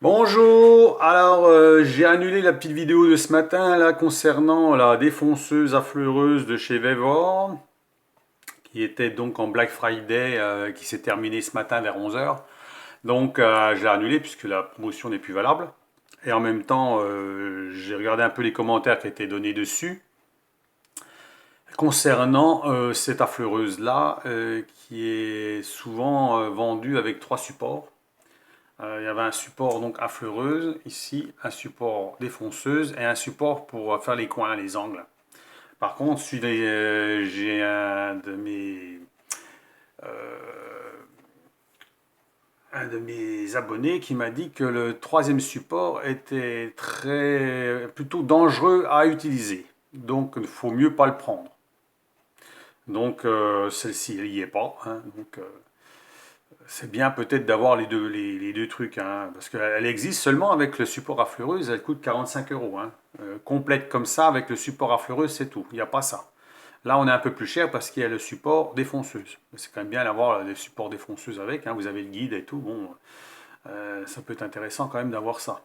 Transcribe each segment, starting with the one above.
Bonjour, alors j'ai annulé la petite vidéo de ce matin là concernant la défonceuse affleureuse de chez Vevor qui était donc en Black Friday qui s'est terminée ce matin vers 11 heures. Donc je l'ai annulé puisque la promotion n'est plus valable. Et en même temps j'ai regardé un peu les commentaires qui étaient donnés dessus concernant cette affleureuse là qui est souvent vendue avec trois supports. Il y avait un support donc affleureuse, ici un support défonceuse et un support pour faire les coins, les angles. Par contre, j'ai un de mes abonnés qui m'a dit que le troisième support était plutôt dangereux à utiliser. Donc il faut mieux pas le prendre. Donc celle-ci, elle n'y est pas, hein. Donc c'est bien peut-être d'avoir les deux trucs, hein, parce qu'elle existe seulement avec le support à fleureuse, elle coûte 45 euros. Hein. Complète comme ça, avec le support à fleureuse, c'est tout, il n'y a pas ça. Là, on est un peu plus cher parce qu'il y a le support défonceuse. C'est quand même bien d'avoir le support défonceuse avec, hein, vous avez le guide et tout, bon, ça peut être intéressant quand même d'avoir ça.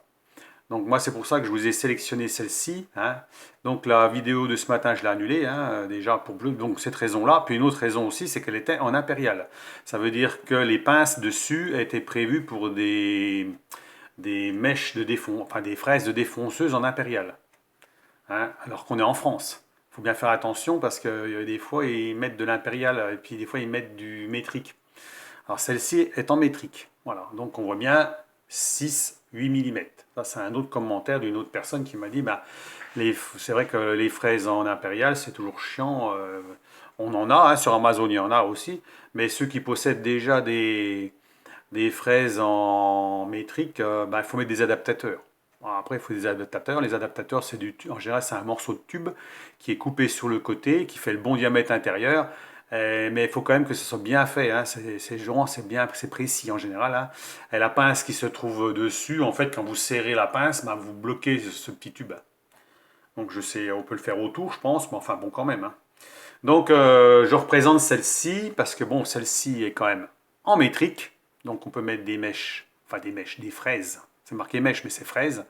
Donc moi c'est pour ça que je vous ai sélectionné celle-ci, hein. Donc la vidéo de ce matin je l'ai annulée, hein, déjà pour donc cette raison-là. Puis une autre raison aussi c'est qu'elle était en impérial. Ça veut dire que les pinces dessus étaient prévues pour des mèches de défon, enfin des fraises de défonceuse en impérial, hein, alors qu'on est en France. Il faut bien faire attention parce que des fois ils mettent de l'impérial et puis des fois ils mettent du métrique. Alors celle-ci est en métrique. Voilà, donc on voit bien 6-8 mm. Ça, c'est un autre commentaire d'une autre personne qui m'a dit bah, c'est vrai que les fraises en impérial, c'est toujours chiant. On en a, hein, sur Amazon, il y en a aussi. Mais ceux qui possèdent déjà des fraises en métrique, bah, il faut mettre des adaptateurs. Alors après, il faut des adaptateurs. Les adaptateurs, en général, c'est un morceau de tube qui est coupé sur le côté, qui fait le bon diamètre intérieur. Mais il faut quand même que ce soit bien fait, hein. C'est précis en général, hein. Et la pince qui se trouve dessus, en fait, quand vous serrez la pince, bah, vous bloquez ce petit tube. Donc je sais, on peut le faire autour, je pense, mais enfin bon, quand même, hein. Donc je représente celle-ci parce que bon, celle-ci est quand même en métrique, donc on peut mettre des mèches, enfin des fraises. C'est marqué mèche, mais c'est fraises.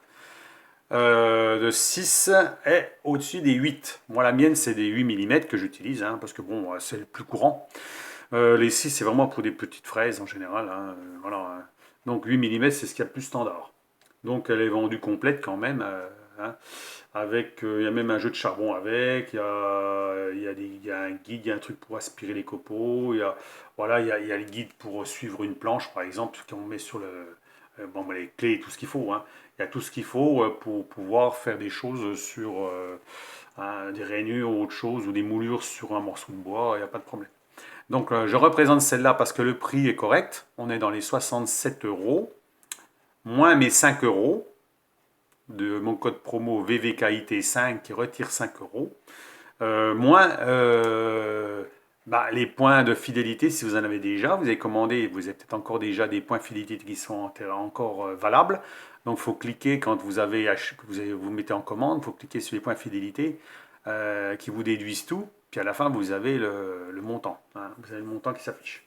De 6 et au-dessus des 8. Moi, la mienne, c'est des 8 mm que j'utilise, hein, parce que bon, c'est le plus courant. Les 6, c'est vraiment pour des petites fraises en général, hein, voilà, hein. Donc 8 mm, c'est ce qu'il y a de plus standard. Donc elle est vendue complète quand même, hein, avec, il y a même un jeu de charbon avec, il y a un guide, il y a un truc pour aspirer les copeaux, voilà, il y a le guide pour suivre une planche par exemple, qu'on met sur bon, bah, les clés et tout ce qu'il faut, hein. Il y a tout ce qu'il faut pour pouvoir faire des choses sur des rainures ou autre chose, ou des moulures sur un morceau de bois, il n'y a pas de problème. Donc je représente celle-là parce que le prix est correct, on est dans les 67 euros, moins mes 5 euros de mon code promo VVKIT5 qui retire 5 euros, moins bah, les points de fidélité si vous en avez déjà, vous avez commandé, vous avez peut-être encore déjà des points de fidélité qui sont encore valables. Donc il faut cliquer quand vous mettez en commande, il faut cliquer sur les points de fidélité qui vous déduisent tout, puis à la fin vous avez le montant, hein, vous avez le montant qui s'affiche.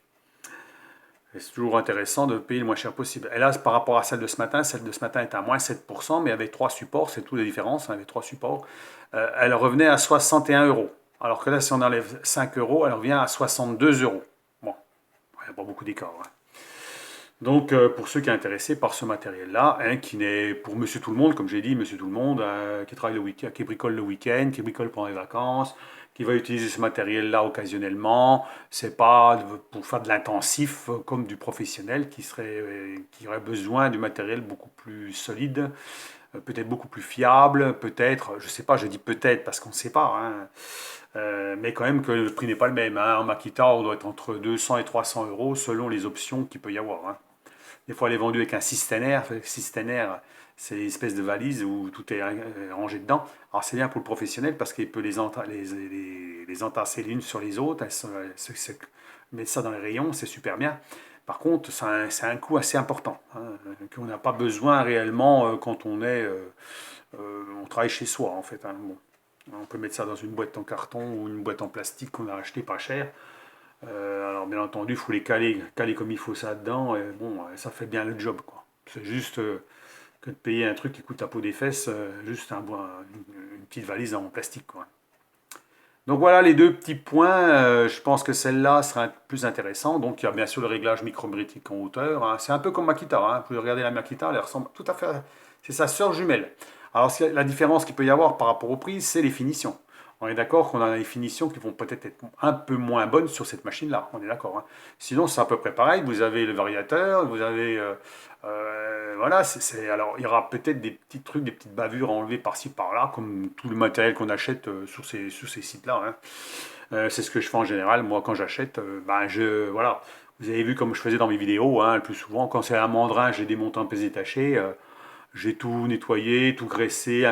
C'est toujours intéressant de payer le moins cher possible. Et là, par rapport à celle de ce matin est à moins 7%, mais avec trois supports, c'est toute la différence, hein, avec trois supports, elle revenait à 61 euros. Alors que là, si on enlève 5 euros, elle revient à 62 euros. Bon, il n'y a pas beaucoup d'écart, hein. Donc, pour ceux qui sont intéressés par ce matériel-là, hein, qui n'est pour monsieur tout le monde, comme j'ai dit, monsieur tout le monde, qui travaille le week-end, qui bricole le week-end, qui bricole pendant les vacances, qui va utiliser ce matériel-là occasionnellement, c'est pas pour faire de l'intensif comme du professionnel qui aurait besoin du matériel beaucoup plus solide, peut-être beaucoup plus fiable, peut-être, je sais pas, je dis peut-être parce qu'on ne sait pas, hein, mais quand même que le prix n'est pas le même, hein. En Makita, on doit être entre 200 et 300 euros selon les options qu'il peut y avoir, hein. Des fois, elle est vendue avec un cisternaire. Le cisternaire, c'est une espèce de valise où tout est rangé dedans. Alors, c'est bien pour le professionnel parce qu'il peut les entasser l'une sur les autres. Mettre ça dans les rayons, c'est super bien. Par contre, c'est un coût assez important, hein, qu'on n'a pas besoin réellement quand on travaille chez soi, en fait, hein. Bon. On peut mettre ça dans une boîte en carton ou une boîte en plastique qu'on a acheté pas cher. Alors bien entendu, il faut les caler comme il faut ça dedans, et bon, ça fait bien le job, quoi. C'est juste, que de payer un truc qui coûte à peau des fesses, juste une petite valise en plastique, quoi. Donc voilà les deux petits points. Je pense que celle-là sera plus intéressante. Donc il y a bien sûr le réglage micrométrique en hauteur, hein. C'est un peu comme Makita, hein. Vous pouvez regarder la Makita, elle ressemble tout à fait. C'est sa sœur jumelle. Alors la différence qu'il peut y avoir par rapport au prix, c'est les finitions. On est d'accord qu'on a des finitions qui vont peut-être être un peu moins bonnes sur cette machine-là. On est d'accord, hein. Sinon, c'est à peu près pareil. Vous avez le variateur, vous avez. Voilà, alors il y aura peut-être des petits trucs, des petites bavures à enlever par-ci par-là, comme tout le matériel qu'on achète sur ces sites-là, hein. C'est ce que je fais en général. Moi, quand j'achète, voilà. Vous avez vu comme je faisais dans mes vidéos, hein, le plus souvent, quand c'est un mandrin, j'ai démonté un peu détaché. J'ai tout nettoyé, tout graissé,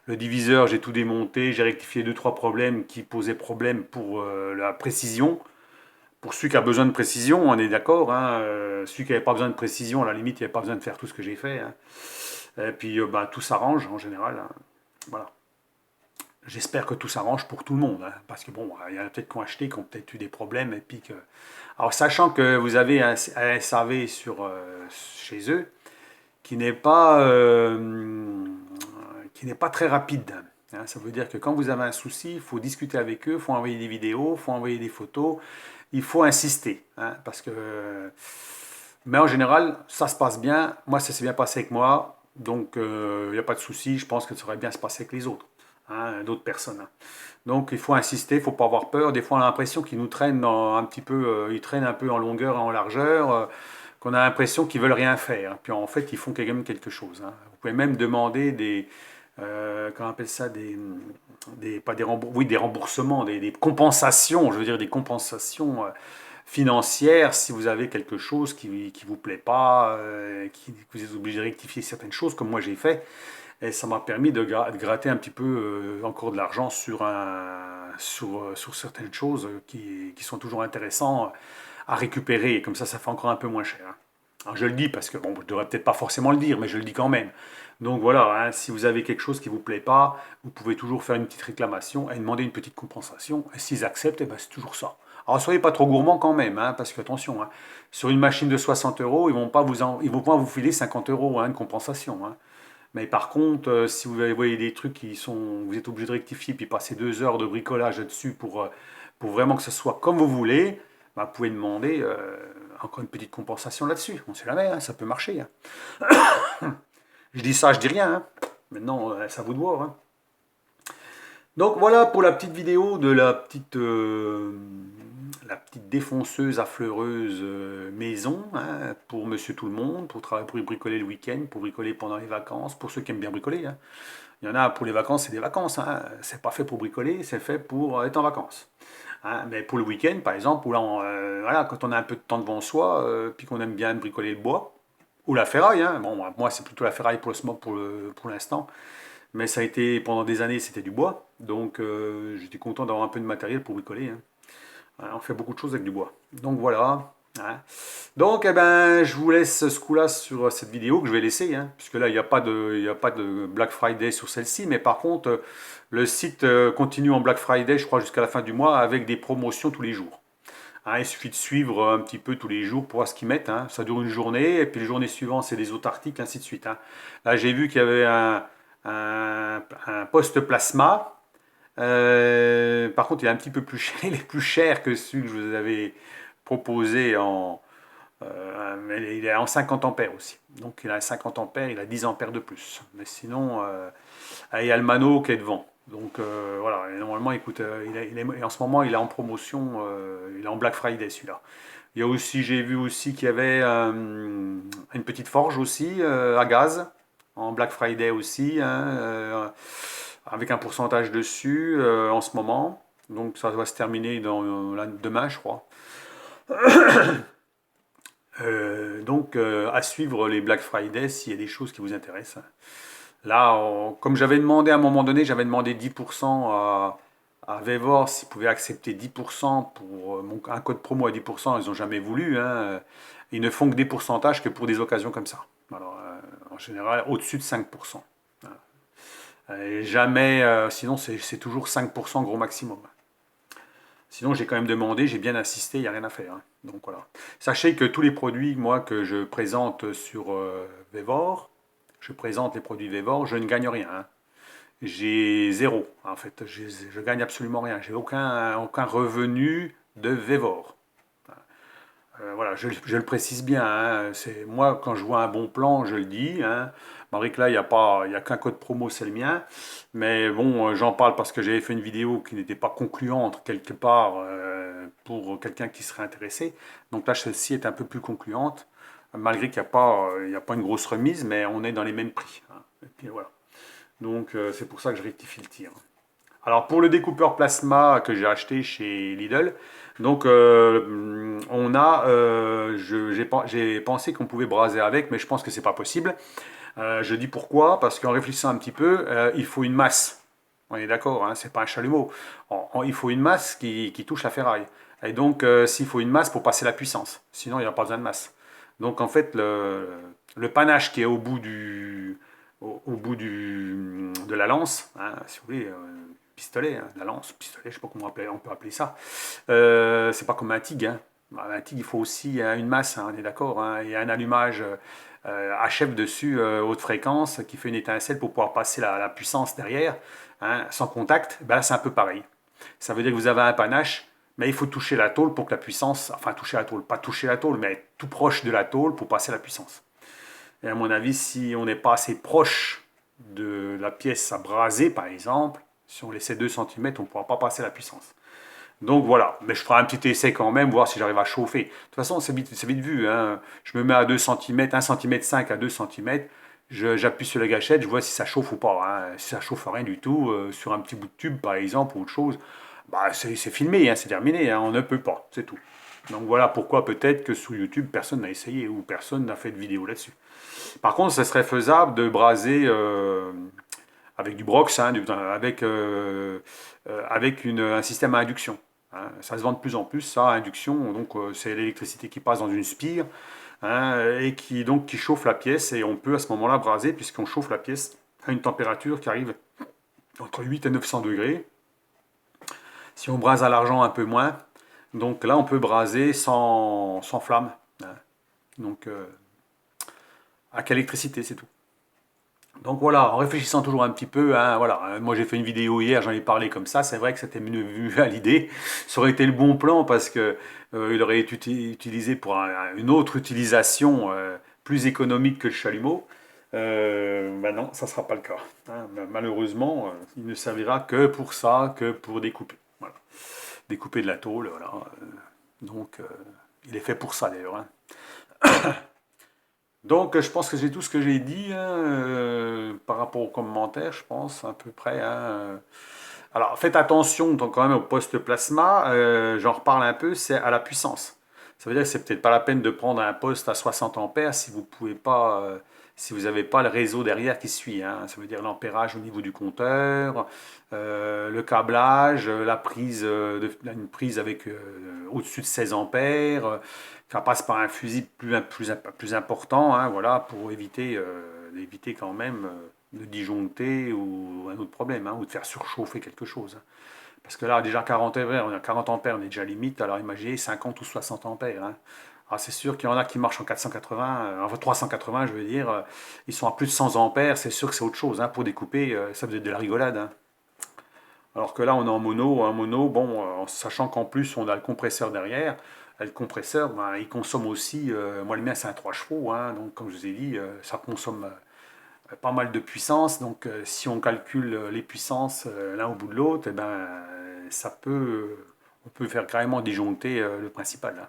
le diviseur, j'ai tout démonté, j'ai rectifié deux trois problèmes qui posaient problème pour la précision. Pour celui qui a besoin de précision, on est d'accord, hein, celui qui n'avait pas besoin de précision, à la limite, il n'avait pas besoin de faire tout ce que j'ai fait, hein. Et puis, tout s'arrange en général, hein. Voilà. J'espère que tout s'arrange pour tout le monde, hein, parce que bon, il y en a peut-être qui ont acheté, qui ont peut-être eu des problèmes, et puis que... Alors, sachant que vous avez un SAV chez eux, qui n'est pas, très rapide, hein. Ça veut dire que quand vous avez un souci, il faut discuter avec eux, il faut envoyer des vidéos, il faut envoyer des photos, il faut insister, hein, parce que... Mais en général, ça se passe bien. Moi, ça s'est bien passé avec moi, donc il n'y a pas de souci. Je pense que ça aurait bien se passer avec les autres, hein, d'autres personnes, hein. Donc il faut insister, il ne faut pas avoir peur. Des fois, on a l'impression qu'ils nous traînent un petit peu, ils traînent un peu en longueur et en largeur, qu'on a l'impression qu'ils veulent rien faire. Puis en fait, ils font quand même quelque chose, hein. Vous pouvez même demander comment on appelle ça, pas des oui, des remboursements, des compensations, je veux dire des compensations financières si vous avez quelque chose qui ne vous plaît pas, que vous êtes obligé de rectifier certaines choses, comme moi j'ai fait. Et ça m'a permis de gratter un petit peu encore de l'argent sur certaines choses qui sont toujours intéressantes à récupérer. Et comme ça fait encore un peu moins cher, hein. Alors je le dis parce que, bon, je devrais peut-être pas forcément le dire, mais je le dis quand même. Donc voilà, hein, si vous avez quelque chose qui ne vous plaît pas, vous pouvez toujours faire une petite réclamation et demander une petite compensation. Et s'ils acceptent, eh ben, c'est toujours ça. Alors soyez pas trop gourmand quand même, hein, parce que attention, hein, sur une machine de 60 euros, ils vont pas vous filer 50 euros, hein, de compensation, hein. Mais par contre, si vous voyez des trucs vous êtes obligé de rectifier puis passer 2 heures de bricolage dessus pour vraiment que ce soit comme vous voulez, bah, vous pouvez demander encore une petite compensation là-dessus. On sait jamais, hein, ça peut marcher, hein. Je dis ça, je dis rien, hein. Maintenant, c'est à vous de voir, hein. Donc voilà pour la petite vidéo de la petite défonceuse affleureuse maison, hein, pour Monsieur Tout le Monde, pour bricoler le week-end, pour bricoler pendant les vacances, pour ceux qui aiment bien bricoler, hein. Il y en a pour les vacances, c'est des vacances, hein. C'est pas fait pour bricoler, c'est fait pour être en vacances, hein. Mais pour le week-end, par exemple, voilà, quand on a un peu de temps devant soi, puis qu'on aime bien bricoler le bois, ou la ferraille, hein. Bon, moi c'est plutôt la ferraille pour l'instant. Mais ça a été, pendant des années, c'était du bois. Donc j'étais content d'avoir un peu de matériel pour bricoler, hein. On fait beaucoup de choses avec du bois. Donc voilà, hein. Donc eh ben, je vous laisse ce coup-là sur cette vidéo que je vais laisser, hein, puisque là, il y a pas de Black Friday sur celle-ci. Mais par contre, le site continue en Black Friday, je crois, jusqu'à la fin du mois, avec des promotions tous les jours, hein. Il suffit de suivre un petit peu tous les jours pour voir ce qu'ils mettent, hein. Ça dure une journée, et puis les journées suivantes, c'est des autres articles, ainsi de suite, hein. Là, j'ai vu qu'il y avait un poste plasma. Par contre, il est un petit peu plus cher, il est plus cher que celui que je vous avais proposé mais il est en 50 ampères aussi. Donc il a 50 ampères, il a 10 ampères de plus. Mais sinon, il y a le Mano qui est devant. Donc voilà, et normalement, écoute, en ce moment, il est en promotion, il est en Black Friday celui-là. Il y a aussi, j'ai vu aussi qu'il y avait une petite forge aussi à gaz en Black Friday aussi, hein, avec un pourcentage dessus en ce moment. Donc ça va se terminer demain, je crois. Donc à suivre les Black Friday s'il y a des choses qui vous intéressent. Là, comme j'avais demandé à un moment donné, j'avais demandé 10% à Vevor s'ils pouvaient accepter 10% pour un code promo à 10%, ils n'ont jamais voulu, hein. Ils ne font que des pourcentages que pour des occasions comme ça. Alors, en général, au-dessus de 5%. Et jamais, sinon c'est toujours 5% gros maximum. Sinon, j'ai quand même demandé, j'ai bien insisté, il n'y a rien à faire, hein. Donc voilà. Sachez que tous les produits, moi, que je présente sur Vevor, je présente les produits Vévor, je ne gagne rien, hein. J'ai zéro, en fait, je gagne absolument rien, j'ai aucun revenu de Vévor. Voilà, je le précise bien, hein, c'est, moi, quand je vois un bon plan, je le dis, hein. Malgré que là, il y a qu'un code promo, c'est le mien. Mais bon, j'en parle parce que j'avais fait une vidéo qui n'était pas concluante quelque part pour quelqu'un qui serait intéressé. Donc là, celle-ci est un peu plus concluante, malgré qu'il y a pas une grosse remise, mais on est dans les mêmes prix, hein. Et puis voilà. Donc c'est pour ça que je rectifie le tir. Alors pour le découpeur plasma que j'ai acheté chez Lidl, donc j'ai pensé qu'on pouvait braser avec, mais je pense que c'est pas possible. Je dis pourquoi, parce qu'en réfléchissant un petit peu, il faut une masse. On est d'accord, hein, c'est pas un chalumeau. Il faut une masse qui touche la ferraille. Et donc s'il faut une masse pour passer la puissance, sinon il n'y a pas besoin de masse. Donc en fait le panache qui est au bout de la lance, hein, si vous voulez, pistolet, hein, la lance, pistolet, je ne sais pas comment on peut appeler ça. C'est pas comme un TIG, hein. Bah, un TIG, il faut aussi une masse, hein, on est d'accord, hein, et un allumage HF dessus, haute fréquence, qui fait une étincelle pour pouvoir passer la puissance derrière, hein, sans contact. Ben là, c'est un peu pareil. Ça veut dire que vous avez un panache, mais il faut toucher la tôle pour que la puissance, enfin toucher la tôle, pas toucher la tôle, mais être tout proche de la tôle pour passer la puissance. Et à mon avis, si on n'est pas assez proche de la pièce à braser, par exemple, si on laissait 2 cm, on ne pourra pas passer la puissance. Donc voilà, mais je ferai un petit essai quand même, voir si j'arrive à chauffer. De toute façon, c'est vite vu, hein. Je me mets à 2 cm, 1 cm 5 à 2 cm, j'appuie sur la gâchette, je vois si ça chauffe ou pas, hein. Si ça chauffe rien du tout, sur un petit bout de tube par exemple, ou autre chose, bah, c'est filmé, hein, c'est terminé, hein, on ne peut pas, c'est tout. Donc voilà pourquoi peut-être que sur YouTube, personne n'a essayé ou personne n'a fait de vidéo là-dessus. Par contre, ça serait faisable de braser avec du Brox, hein, avec un système à induction, hein. Ça se vend de plus en plus, ça, induction. Donc, c'est l'électricité qui passe dans une spire, hein, et qui chauffe la pièce. Et on peut à ce moment-là braser, puisqu'on chauffe la pièce à une température qui arrive entre 8 et 900 degrés. Si on brase à l'argent, un peu moins. Donc là, on peut braser sans flamme, hein. Donc, avec l'électricité, c'est tout. Donc voilà, en réfléchissant toujours un petit peu, hein, voilà, moi j'ai fait une vidéo hier, j'en ai parlé comme ça, c'est vrai que c'était venu à l'idée, ça aurait été le bon plan parce que il aurait été utilisé pour une autre utilisation plus économique que le chalumeau. Ben non, ça ne sera pas le cas, hein. Malheureusement, il ne servira que pour ça, que pour découper. Voilà. Découper de la tôle, voilà. Donc il est fait pour ça d'ailleurs, hein. Donc, je pense que j'ai tout ce que j'ai dit, hein, par rapport aux commentaires, je pense, à peu près, hein. Alors, faites attention donc, quand même au poste plasma, j'en reparle un peu, c'est à la puissance. Ça veut dire que c'est peut-être pas la peine de prendre un poste à 60 ampères si vous pouvez pas, si vous n'avez pas le réseau derrière qui suit, hein. Ça veut dire l'ampérage au niveau du compteur, le câblage, la prise, une prise avec au-dessus de 16 ampères, ça passe par un fusible plus important, hein, voilà, pour éviter quand même de disjoncter ou un autre problème, hein, ou de faire surchauffer quelque chose, hein. Parce que là, déjà 40 ampères, on est déjà limite, alors imaginez 50 ou 60 ampères, hein. Alors c'est sûr qu'il y en a qui marchent en 480, enfin 380 je veux dire, ils sont à plus de 100 ampères, c'est sûr que c'est autre chose, hein, pour découper, ça vous êtes de la rigolade, hein. Alors que là, on est en mono, bon, en sachant qu'en plus, on a le compresseur derrière. Le compresseur, ben, il consomme aussi, moi le mien c'est un 3 chevaux, hein, donc comme je vous ai dit, ça consomme pas mal de puissance. Donc si on calcule les puissances l'un au bout de l'autre, eh ben, on peut faire carrément disjoncter le principal, hein.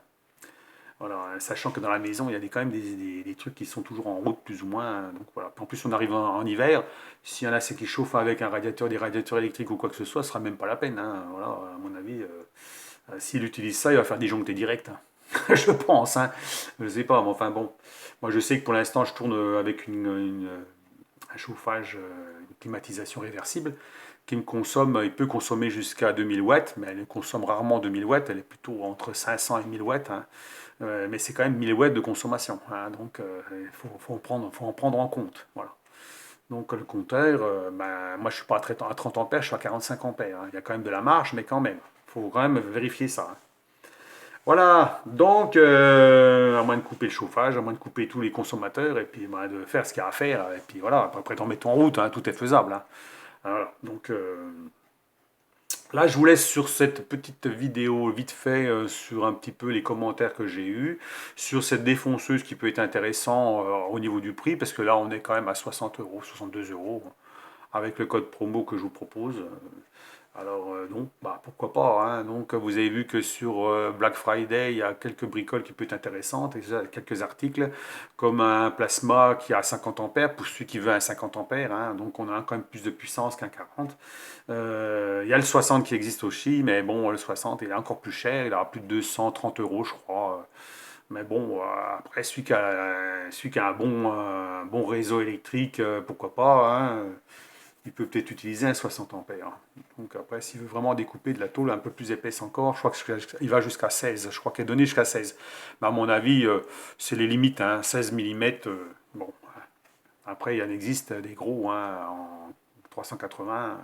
Voilà, sachant que dans la maison, il y a quand même des trucs qui sont toujours en route, plus ou moins, hein. Donc voilà. En plus, on arrive en hiver. S'il y en a c'est qui chauffent avec un radiateur, des radiateurs électriques ou quoi que ce soit, ce sera même pas la peine, hein. Voilà, à mon avis, s'il utilise ça, il va faire disjoncter direct, hein. Je pense, hein. Je sais pas, mais enfin bon. Moi, je sais que pour l'instant, je tourne avec un chauffage, une climatisation réversible il peut consommer jusqu'à 2000 watts, mais elle consomme rarement 2000 watts, elle est plutôt entre 500 et 1000 watts, hein. Mais c'est quand même 1000 watts de consommation, hein, donc il faut en prendre en compte. Voilà. Donc le compteur, ben, moi je suis pas à 30 ampères, je suis à 45 ampères, hein. Il y a quand même de la marge, mais quand même, il faut quand même vérifier ça, hein. Voilà, donc à moins de couper le chauffage, à moins de couper tous les consommateurs, et puis bah, de faire ce qu'il y a à faire, et puis voilà, après t'en mettre en route, hein, tout est faisable, hein. Voilà, donc là je vous laisse sur cette petite vidéo vite fait sur un petit peu les commentaires que j'ai eus, sur cette défonceuse qui peut être intéressant au niveau du prix, parce que là on est quand même à 60 euros, 62 euros, avec le code promo que je vous propose. Alors donc, bah, pourquoi pas, hein. Donc vous avez vu que sur Black Friday, il y a quelques bricoles qui peuvent être intéressantes, et quelques articles, comme un plasma qui a 50 ampères, pour celui qui veut un 50 ampères, hein. Donc on a quand même plus de puissance qu'un 40. Il y a le 60 qui existe aussi, mais bon, le 60 il est encore plus cher, il a plus de 230 euros je crois. Mais bon, après celui qui a un bon réseau électrique, pourquoi pas, hein. Il peut peut-être utiliser un 60 ampères. Donc après, s'il veut vraiment découper de la tôle un peu plus épaisse encore, je crois qu'il va jusqu'à 16. Je crois qu'il est donné jusqu'à 16. Mais à mon avis, c'est les limites, hein, 16 mm. Bon, après, il y en existe des gros en 380.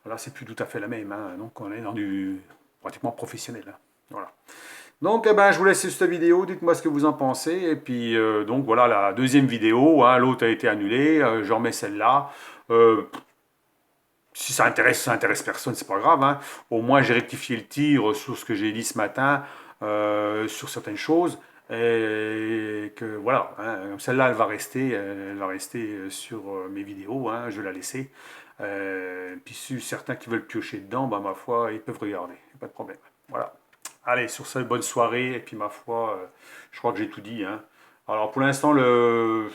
Là, c'est plus tout à fait la même, hein. Donc on est dans du pratiquement professionnel, hein. Voilà. Donc, eh ben, je vous laisse sur cette vidéo. Dites-moi ce que vous en pensez. Et puis, donc voilà la deuxième vidéo, hein. L'autre a été annulée. Je remets celle-là. Euh, Si ça intéresse personne, c'est pas grave, hein. Au moins, j'ai rectifié le tir sur ce que j'ai dit ce matin, sur certaines choses. Et que voilà, hein, celle-là, elle va rester sur mes vidéos, hein, je vais la laisser. Puis si certains qui veulent piocher dedans, bah, ma foi, ils peuvent regarder, pas de problème. Voilà. Allez, sur ce, bonne soirée, et puis ma foi, je crois que j'ai tout dit, hein. Alors pour l'instant,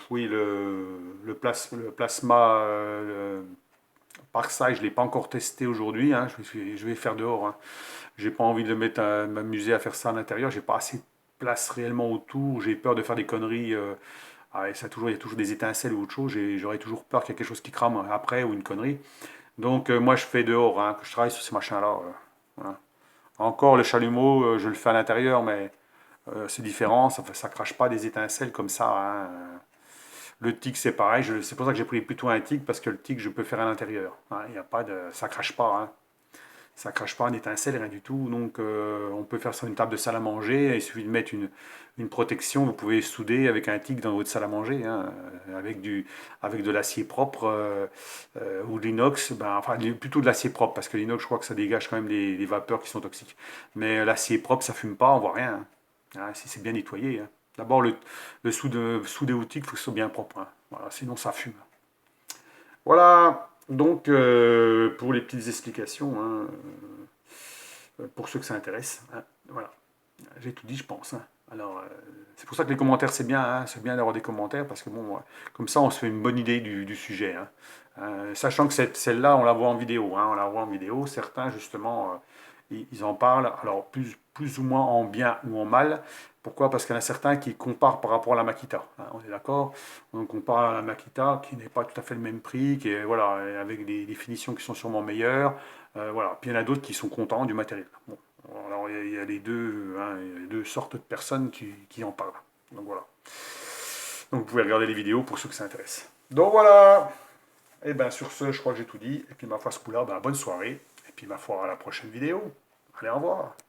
oui, le plasma, Parkside, je ne l'ai pas encore testé aujourd'hui, hein. Je vais faire dehors, hein. J'ai pas envie de m'amuser à faire ça à l'intérieur. J'ai pas assez de place réellement autour. J'ai peur de faire des conneries. Il y a toujours des étincelles ou autre chose. J'aurais toujours peur qu'il y ait quelque chose qui crame après ou une connerie. Donc moi je fais dehors, hein, que je travaille sur ces machins-là. Voilà. Encore le chalumeau, je le fais à l'intérieur, mais c'est différent. Ça crache pas des étincelles comme ça, hein. Le TIG, c'est pareil. C'est pour ça que j'ai pris plutôt un TIG, parce que le TIG, je peux faire à l'intérieur, hein. Il y a pas de, ça crache pas, hein. Ça crache pas d'étincelle, rien du tout. Donc on peut faire sur une table de salle à manger. Il suffit de mettre une protection. Vous pouvez souder avec un TIG dans votre salle à manger, hein, avec de l'acier propre ou de l'inox. Ben, enfin, plutôt de l'acier propre, parce que l'inox, je crois que ça dégage quand même des vapeurs qui sont toxiques. Mais l'acier propre, ça fume pas, on voit rien, hein. Ah, si c'est bien nettoyé, hein. D'abord, le souder au TIG, il faut que ce soit bien propre, hein. Voilà, sinon ça fume. Voilà, donc pour les petites explications, hein, pour ceux que ça intéresse, hein, voilà, j'ai tout dit, je pense, hein. Alors, c'est pour ça que les commentaires, c'est bien, hein, c'est bien d'avoir des commentaires, parce que bon, comme ça, on se fait une bonne idée du sujet, hein. Sachant que celle-là, on la voit en vidéo, hein, on la voit en vidéo. Certains, justement, ils en parlent, alors plus ou moins en bien ou en mal. Pourquoi? Parce qu'il y en a certains qui comparent par rapport à la Makita, hein, on est d'accord? On compare à la Makita qui n'est pas tout à fait le même prix, qui est, voilà, avec des finitions qui sont sûrement meilleures. Voilà. Puis il y en a d'autres qui sont contents du matériel. Bon. Alors il y a les deux, hein, il y a les deux sortes de personnes qui en parlent. Donc voilà. Donc vous pouvez regarder les vidéos pour ceux que ça intéresse. Donc voilà. Et bien sur ce, je crois que j'ai tout dit. Et puis ma foi, ce coup-là, ben, bonne soirée. Et puis ma foi, à la prochaine vidéo. Allez, au revoir.